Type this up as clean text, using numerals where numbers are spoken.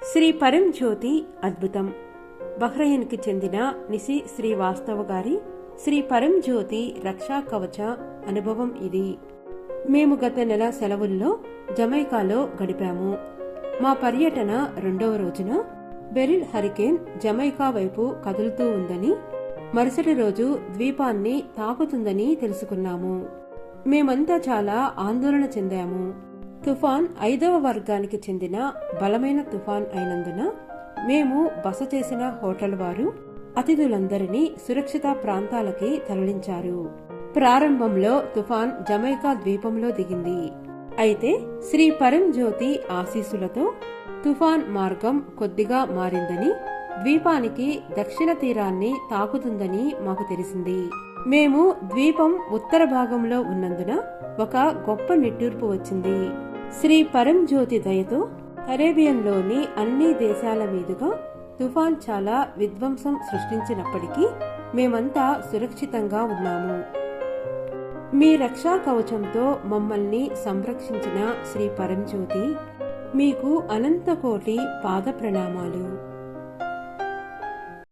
శ్రీ పరంజ్యోతి అద్భుతం. బహ్రయిన్కి చెందిన నిసి శ్రీవాస్తవ గారి శ్రీ పరంజ్యోతి రక్షా కవచ అనుభవం ఇది. మేము గత నెల సెలవుల్లో జమైకాలో గడిపాము. మా పర్యటన 2వ రోజున బెరిల్ హరికేన్ జమైకా వైపు కదులుతూ ఉందని, మరుసటి రోజు ద్వీపాన్ని తాకుతుందని తెలుసుకున్నాము. మేమంతా చాలా ఆందోళన చెందాము. తుఫాన్ 5వ వర్గానికి చెందిన బలమైన తుఫాన్ అయినందున మేము బస చేసిన హోటల్ వారు అతిథులందరినీ సురక్షిత ప్రాంతాలకి తరలించారు. ప్రారంభంలో తుఫాన్ జమైకా ద్వీపంలో దిగింది. అయితే శ్రీ పరంజ్యోతి ఆశీస్సులతో తుఫాన్ మార్గం కొద్దిగా మారిందని, ద్వీపానికి దక్షిణ తీరాన్ని తాకుతుందని మాకు తెలిసింది. మేము ద్వీపం ఉత్తర భాగంలో ఉన్నందున ఒక గొప్ప నిట్టూర్పు వచ్చింది. శ్రీ పరంజ్యోతి దయతో కరేబియన్లోని అన్ని దేశాల మీదుగా తుఫాన్ చాలా విధ్వంసం సృష్టించినప్పటికీ మేమంతా సురక్షితంగా ఉన్నాము. మీ రక్షా కవచంతో మమ్మల్ని సంరక్షించిన శ్రీ పరంజ్యోతి మీకు అనంత కోటి పాద ప్రణామాలు.